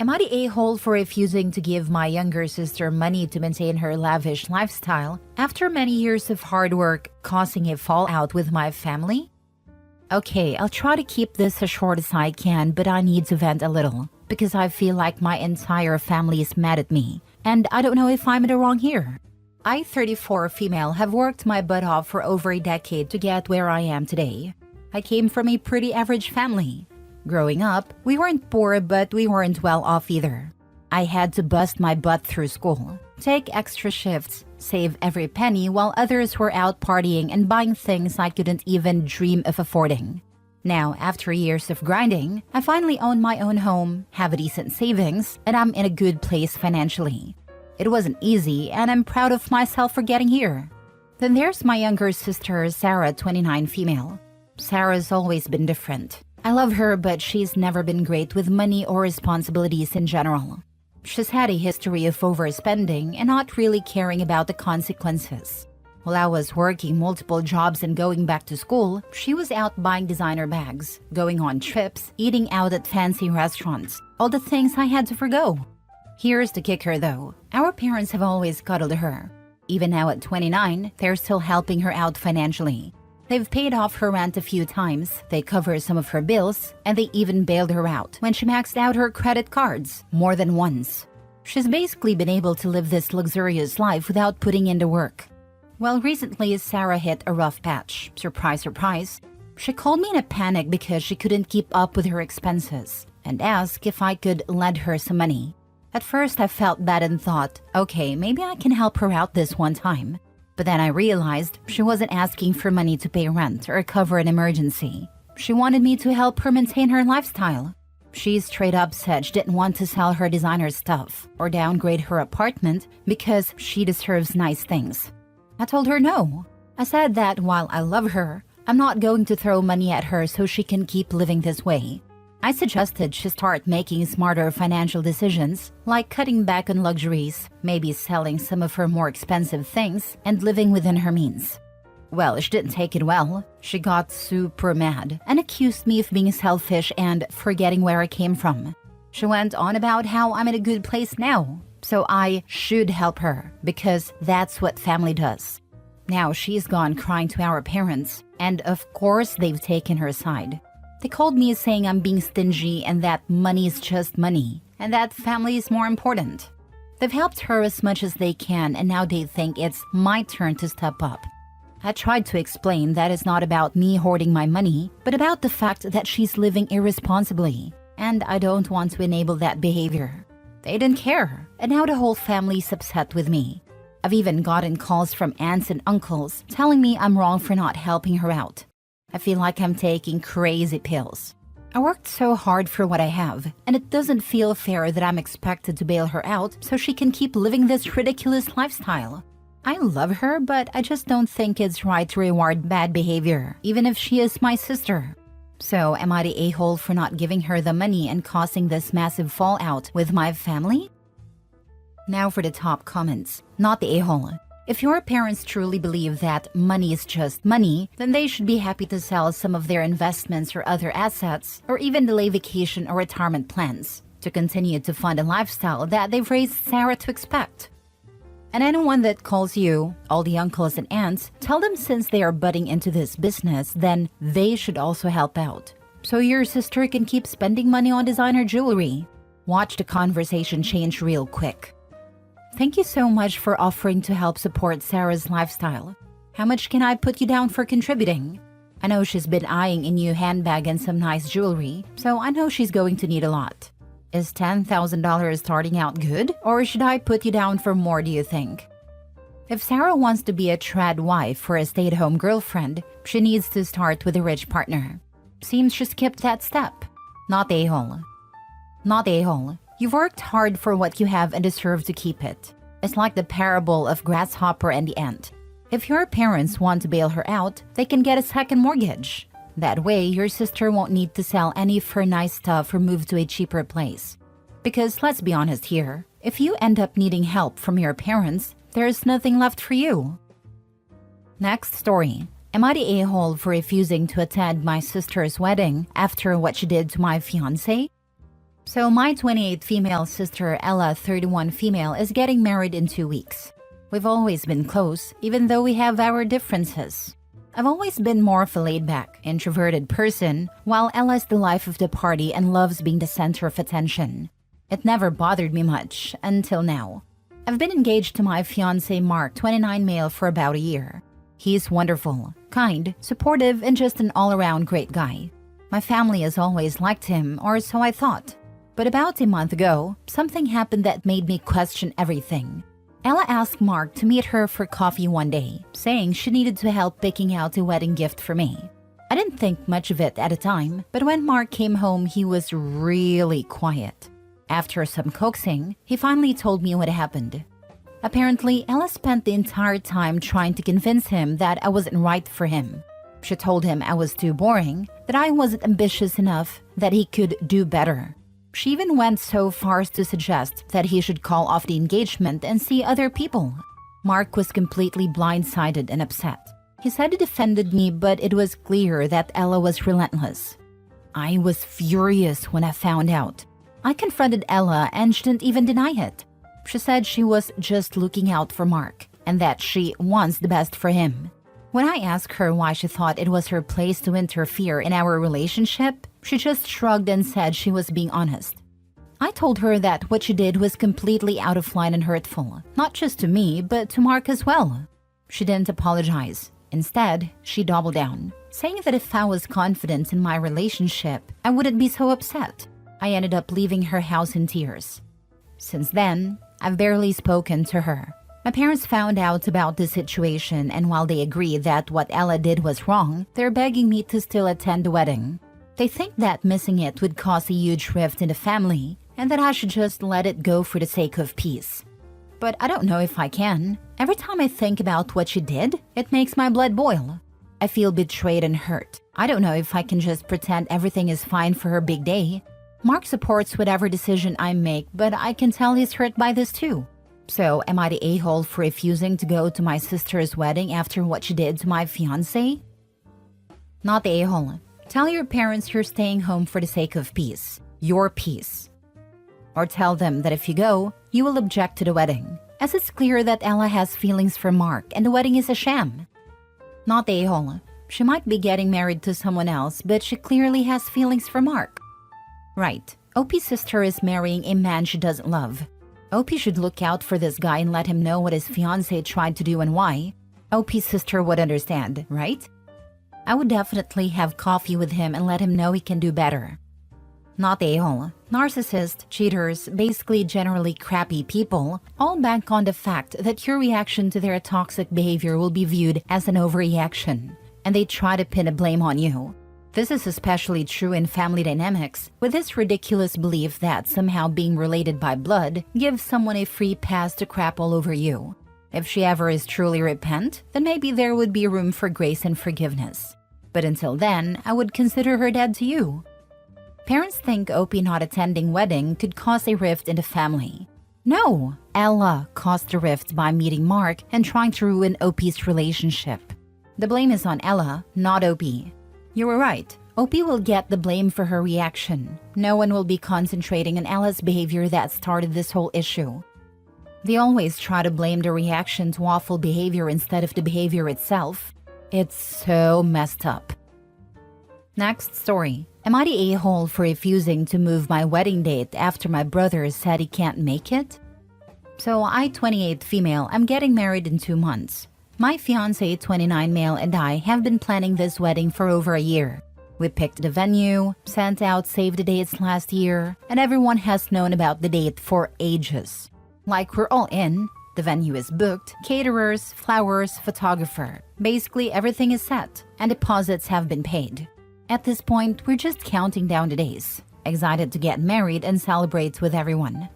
Am I the a-hole for refusing to give my younger sister money to maintain her lavish lifestyle after many years of hard work causing a fallout with my family? Okay, I'll try to keep this as short as I can, but I need to vent a little because I feel like my entire family is mad at me, and I don't know if I'm in the wrong here. I, 34 female, have worked my butt off for over a decade to get where I am today. I came from a pretty average family. Growing up, we weren't poor, but we weren't well off either. I had to bust my butt through school, take extra shifts, save every penny while others were out partying and buying things I couldn't even dream of affording. Now, after years of grinding, I finally own my own home, have a decent savings, and I'm in a good place financially. It wasn't easy, and I'm proud of myself for getting here. Then there's my younger sister, Sarah, 29 female. Sarah's always been different. I love her, but she's never been great with money or responsibilities in general. She's had a history of overspending and not really caring about the consequences. While I was working multiple jobs and going back to school, she was out buying designer bags, going on trips, eating out at fancy restaurants, all the things I had to forgo. Here's the kicker though, our parents have always cuddled her. Even now at 29, they're still helping her out financially. They've paid off her rent a few times, they cover some of her bills, and they even bailed her out when she maxed out her credit cards more than once. She's basically been able to live this luxurious life without putting in the work. Well, recently Sarah hit a rough patch. Surprise, surprise. She called me in a panic because she couldn't keep up with her expenses and asked if I could lend her some money. At first I felt bad and thought, okay, maybe I can help her out this one time. But then I realized she wasn't asking for money to pay rent or cover an emergency. She wanted me to help her maintain her lifestyle. She straight up said she didn't want to sell her designer stuff or downgrade her apartment because she deserves nice things. I told her no. I said that while I love her, I'm not going to throw money at her so she can keep living this way. I suggested she start making smarter financial decisions, like cutting back on luxuries, maybe selling some of her more expensive things, and living within her means. Well, she didn't take it well. She got super mad and accused me of being selfish and forgetting where I came from. She went on about how I'm in a good place now, so I should help her because that's what family does. Now she's gone crying to our parents, and of course they've taken her side. They called me saying I'm being stingy and that money is just money, and that family is more important. They've helped her as much as they can, and now they think it's my turn to step up. I tried to explain that it's not about me hoarding my money, but about the fact that she's living irresponsibly, and I don't want to enable that behavior. They didn't care, and now the whole family's upset with me. I've even gotten calls from aunts and uncles telling me I'm wrong for not helping her out. I feel like I'm taking crazy pills. I worked so hard for what I have, and it doesn't feel fair that I'm expected to bail her out so she can keep living this ridiculous lifestyle. I love her, but I just don't think it's right to reward bad behavior, even if she is my sister. So, am I the a-hole for not giving her the money and causing this massive fallout with my family? Now for the top comments. Not the a-hole. If your parents truly believe that money is just money, then they should be happy to sell some of their investments or other assets, or even delay vacation or retirement plans, to continue to fund a lifestyle that they've raised Sarah to expect. And anyone that calls you, all the uncles and aunts, tell them since they are butting into this business, then they should also help out. So your sister can keep spending money on designer jewelry. Watch the conversation change real quick. Thank you so much for offering to help support Sarah's lifestyle. How much can I put you down for contributing? I know she's been eyeing a new handbag and some nice jewelry, so I know she's going to need a lot. Is $10,000 starting out good, or should I put you down for more, do you think? If Sarah wants to be a trad wife or a stay-at-home girlfriend, she needs to start with a rich partner. Seems she skipped that step. Not the a-hole. Not the a-hole. You've worked hard for what you have and deserve to keep it. It's like the parable of grasshopper and the ant. If your parents want to bail her out, they can get a second mortgage. That way, your sister won't need to sell any of her nice stuff or move to a cheaper place. Because let's be honest here, if you end up needing help from your parents, there's nothing left for you. Next story. Am I the a-hole for refusing to attend my sister's wedding after what she did to my fiancé? So my 28 female sister Ella, 31 female, is getting married in 2 weeks. We've always been close, even though we have our differences. I've always been more of a laid-back, introverted person, while Ella's the life of the party and loves being the center of attention. It never bothered me much, until now. I've been engaged to my fiancé Mark, 29 male, for about a year. He's wonderful, kind, supportive, and just an all-around great guy. My family has always liked him, or so I thought. But about a month ago, something happened that made me question everything. Ella asked Mark to meet her for coffee one day, saying she needed to help picking out a wedding gift for me. I didn't think much of it at the time, but when Mark came home, he was really quiet. After some coaxing, he finally told me what happened. Apparently, Ella spent the entire time trying to convince him that I wasn't right for him. She told him I was too boring, that I wasn't ambitious enough, that he could do better. She even went so far as to suggest that he should call off the engagement and see other people. Mark was completely blindsided and upset. He said he defended me, but it was clear that Ella was relentless. I was furious when I found out. I confronted Ella and she didn't even deny it. She said she was just looking out for Mark and that she wants the best for him. When I asked her why she thought it was her place to interfere in our relationship, she just shrugged and said she was being honest. I told her that what she did was completely out of line and hurtful, not just to me, but to Mark as well. She didn't apologize. Instead, she doubled down, saying that if I was confident in my relationship, I wouldn't be so upset. I ended up leaving her house in tears. Since then, I've barely spoken to her. My parents found out about the situation, and while they agree that what Ella did was wrong, they're begging me to still attend the wedding. They think that missing it would cause a huge rift in the family, and that I should just let it go for the sake of peace. But I don't know if I can. Every time I think about what she did, it makes my blood boil. I feel betrayed and hurt. I don't know if I can just pretend everything is fine for her big day. Mark supports whatever decision I make, but I can tell he's hurt by this too. So, am I the a-hole for refusing to go to my sister's wedding after what she did to my fiancé? Not the a-hole. Tell your parents you're staying home for the sake of peace. Your peace. Or tell them that if you go, you will object to the wedding, as it's clear that Ella has feelings for Mark and the wedding is a sham. Not the a-hole. She might be getting married to someone else, but she clearly has feelings for Mark. Right. OP's sister is marrying a man she doesn't love. OP should look out for this guy and let him know what his fiancé tried to do and why. OP's sister would understand, right? I would definitely have coffee with him and let him know he can do better. Not the a-hole. Narcissists, cheaters, basically generally crappy people, all bank on the fact that your reaction to their toxic behavior will be viewed as an overreaction, and they try to pin a blame on you. This is especially true in family dynamics, with this ridiculous belief that somehow being related by blood gives someone a free pass to crap all over you. If she ever is truly repent, then maybe there would be room for grace and forgiveness. But until then, I would consider her dead to you. Parents think OP not attending wedding could cause a rift in the family. No, Ella caused the rift by meeting Mark and trying to ruin OP's relationship. The blame is on Ella, not OP. You were right. OP will get the blame for her reaction. No one will be concentrating on Ella's behavior that started this whole issue. They always try to blame the reaction to awful behavior instead of the behavior itself. It's so messed up. Next story. Am I the a-hole for refusing to move my wedding date after my brother said he can't make it? So I, 28 female, am getting married in 2 months. My fiancé, 29 male, and I have been planning this wedding for over a year. We picked the venue, sent out save the dates last year, and everyone has known about the date for ages. Like we're all in, the venue is booked, caterers, flowers, photographer. Basically everything is set, and deposits have been paid. At this point, we're just counting down the days, excited to get married and celebrate with everyone.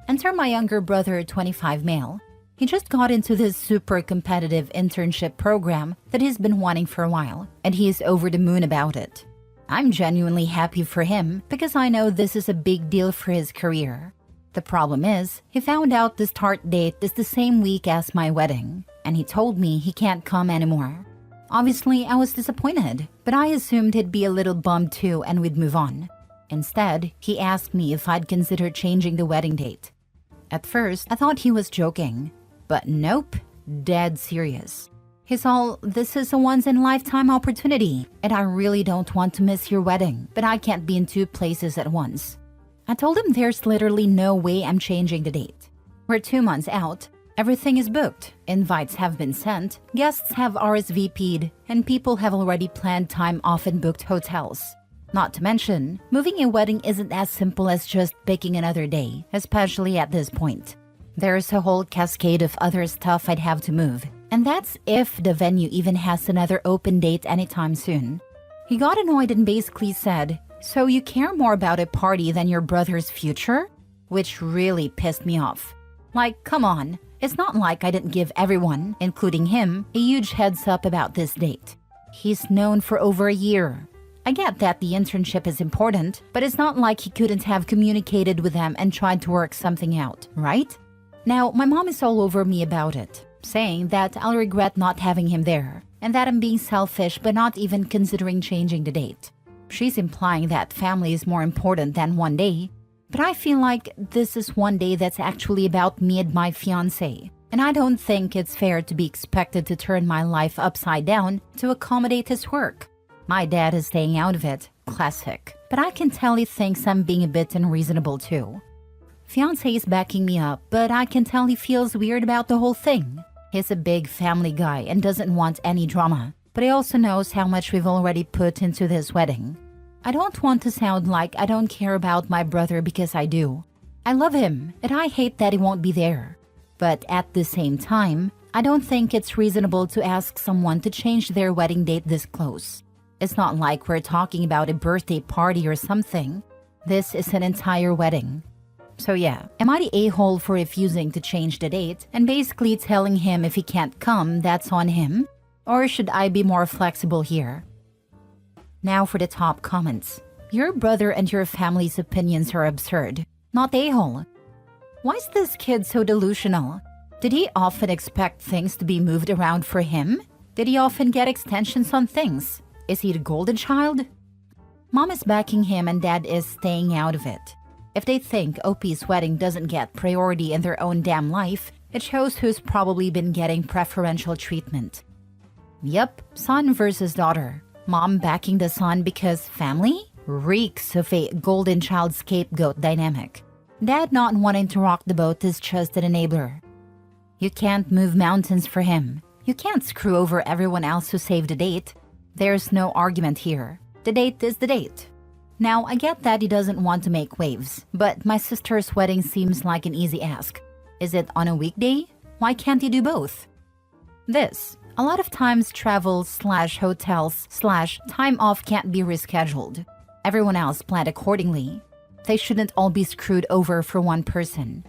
Enter my younger brother, 25 male. He just got into this super competitive internship program that he's been wanting for a while, and he is over the moon about it. I'm genuinely happy for him because I know this is a big deal for his career. The problem is, he found out the start date is the same week as my wedding, and he told me he can't come anymore. Obviously, I was disappointed, but I assumed he'd be a little bummed too and we'd move on. Instead, he asked me if I'd consider changing the wedding date. At first, I thought he was joking, but nope, dead serious. He's all, "This is a once-in-a-lifetime opportunity, and I really don't want to miss your wedding, but I can't be in two places at once." I told him there's literally no way I'm changing the date. We're 2 months out, everything is booked, invites have been sent, guests have RSVP'd, and people have already planned time off and booked hotels. Not to mention, moving a wedding isn't as simple as just picking another day, especially at this point. There's a whole cascade of other stuff I'd have to move, and that's if the venue even has another open date anytime soon. He got annoyed and basically said, "So you care more about a party than your brother's future?" Which really pissed me off. Like, come on, it's not like I didn't give everyone, including him, a huge heads up about this date. He's known for over a year. I get that the internship is important, but it's not like he couldn't have communicated with them and tried to work something out, right? Now, my mom is all over me about it, saying that I'll regret not having him there, and that I'm being selfish by not even considering changing the date. She's implying that family is more important than one day, but I feel like this is one day that's actually about me and my fiancé, and I don't think it's fair to be expected to turn my life upside down to accommodate his work. My dad is staying out of it, classic, but I can tell he thinks I'm being a bit unreasonable too. Fiancé is backing me up, but I can tell he feels weird about the whole thing. He's a big family guy and doesn't want any drama, but he also knows how much we've already put into this wedding. I don't want to sound like I don't care about my brother because I do. I love him, and I hate that he won't be there. But at the same time, I don't think it's reasonable to ask someone to change their wedding date this close. It's not like we're talking about a birthday party or something. This is an entire wedding. So yeah, am I the a-hole for refusing to change the date and basically telling him if he can't come, that's on him? Or should I be more flexible here? Now for the top comments. Your brother and your family's opinions are absurd. Not a-hole. Why is this kid so delusional? Did he often expect things to be moved around for him? Did he often get extensions on things? Is he the golden child? Mom is backing him and dad is staying out of it. If they think OP's wedding doesn't get priority in their own damn life, it shows who's probably been getting preferential treatment. Yup, son versus daughter. Mom backing the son because family? Reeks of a golden child scapegoat dynamic. Dad not wanting to rock the boat is just an enabler. You can't move mountains for him. You can't screw over everyone else who saved the date. There's no argument here. The date is the date. Now, I get that he doesn't want to make waves, but my sister's wedding seems like an easy ask. Is it on a weekday? Why can't he do both? This. A lot of times travel/hotels/time off can't be rescheduled. Everyone else planned accordingly. They shouldn't all be screwed over for one person.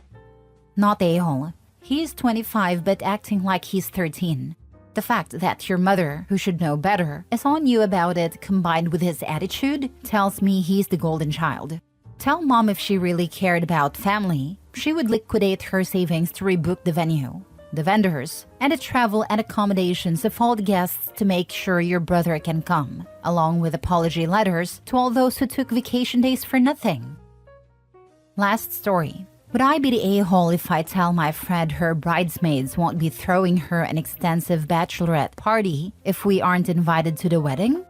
Not a-hole. He's 25 but acting like he's 13. The fact that your mother, who should know better, is on you about it combined with his attitude tells me he's the golden child. Tell mom if she really cared about family, she would liquidate her savings to rebook the venue, the vendors, and the travel and accommodations of all the guests to make sure your brother can come, along with apology letters to all those who took vacation days for nothing. Last story. Would I be the a-hole if I tell my friend her bridesmaids won't be throwing her an extensive bachelorette party if we aren't invited to the wedding?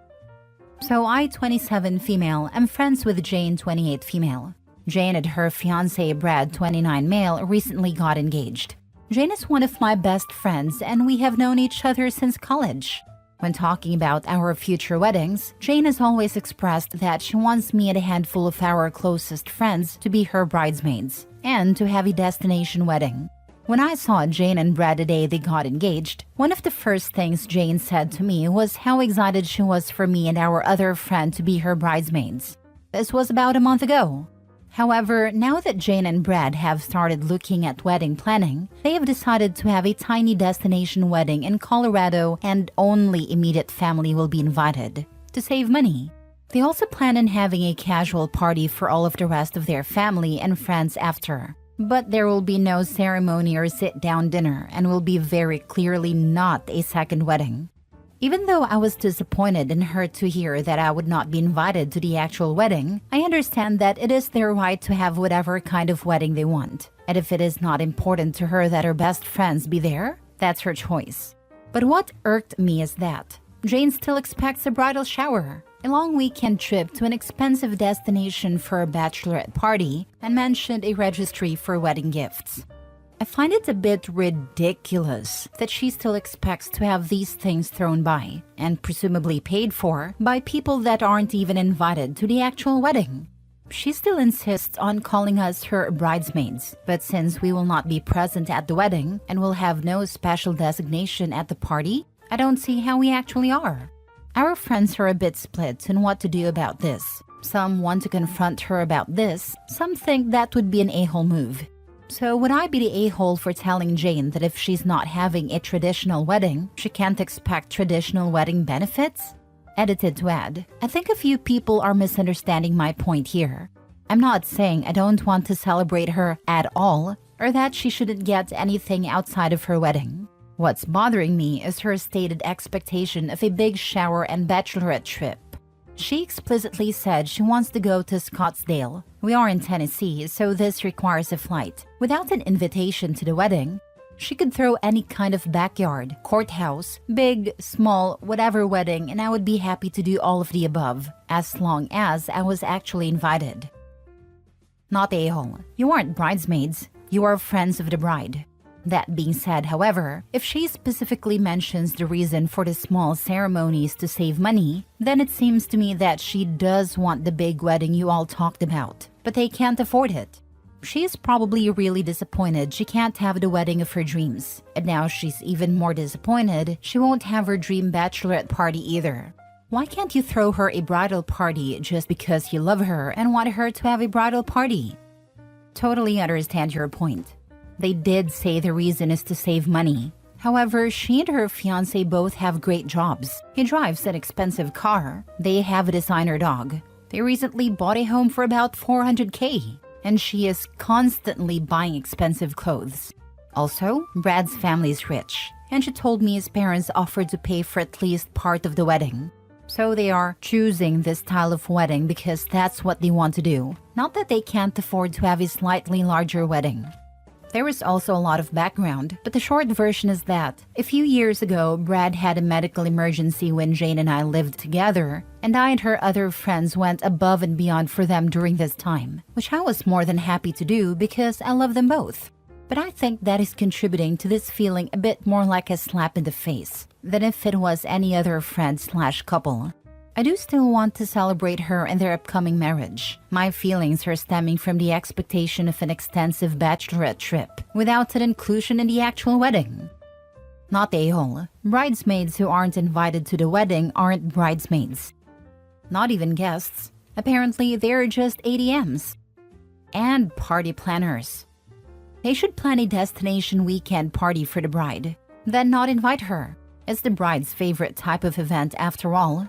So I, 27 female, am friends with Jane, 28 female. Jane and her fiancé Brad, 29 male, recently got engaged. Jane is one of my best friends and we have known each other since college. When talking about our future weddings, Jane has always expressed that she wants me and a handful of our closest friends to be her bridesmaids and to have a destination wedding. When I saw Jane and Brad the day they got engaged, one of the first things Jane said to me was how excited she was for me and our other friend to be her bridesmaids. This was about a month ago. However, now that Jane and Brad have started looking at wedding planning, they have decided to have a tiny destination wedding in Colorado and only immediate family will be invited, to save money. They also plan on having a casual party for all of the rest of their family and friends after. But there will be no ceremony or sit-down dinner and will be very clearly not a second wedding. Even though I was disappointed and hurt to hear that I would not be invited to the actual wedding, I understand that it is their right to have whatever kind of wedding they want. And if it is not important to her that her best friends be there, that's her choice. But what irked me is that Jane still expects a bridal shower, a long weekend trip to an expensive destination for a bachelorette party, and mentioned a registry for wedding gifts. I find it a bit ridiculous that she still expects to have these things thrown by, and presumably paid for, by people that aren't even invited to the actual wedding. She still insists on calling us her bridesmaids, but since we will not be present at the wedding and will have no special designation at the party, I don't see how we actually are. Our friends are a bit split on what to do about this. Some want to confront her about this, some think that would be an a-hole move. So would I be the a-hole for telling Jane that if she's not having a traditional wedding, she can't expect traditional wedding benefits? Edited to add, I think a few people are misunderstanding my point here. I'm not saying I don't want to celebrate her at all, or that she shouldn't get anything outside of her wedding. What's bothering me is her stated expectation of a big shower and bachelorette trip. She explicitly said she wants to go to Scottsdale. We are in Tennessee, so this requires a flight. Without an invitation to the wedding, she could throw any kind of backyard, courthouse, big, small, whatever wedding, and I would be happy to do all of the above, as long as I was actually invited. Not a-hole. You aren't bridesmaids. You are friends of the bride. That being said, however, if she specifically mentions the reason for the small ceremonies to save money, then it seems to me that she does want the big wedding you all talked about, but they can't afford it. She is probably really disappointed she can't have the wedding of her dreams, and now she's even more disappointed she won't have her dream bachelorette party either. Why can't you throw her a bridal party just because you love her and want her to have a bridal party? Totally understand your point. They did say the reason is to save money. However, she and her fiancé both have great jobs. He drives an expensive car. They have a designer dog. They recently bought a home for about $400K. And she is constantly buying expensive clothes. Also, Brad's family is rich. And she told me his parents offered to pay for at least part of the wedding. So they are choosing this style of wedding because that's what they want to do. Not that they can't afford to have a slightly larger wedding. There is also a lot of background, but the short version is that a few years ago, Brad had a medical emergency when Jane and I lived together, and I and her other friends went above and beyond for them during this time, which I was more than happy to do because I love them both. But I think that is contributing to this feeling a bit more like a slap in the face than if it was any other friend/couple. I do still want to celebrate her and their upcoming marriage. My feelings are stemming from the expectation of an extensive bachelorette trip, without an inclusion in the actual wedding. Not a-hole. Bridesmaids who aren't invited to the wedding aren't bridesmaids. Not even guests. Apparently, they're just ATMs. And party planners. They should plan a destination weekend party for the bride, then not invite her. It's the bride's favorite type of event after all.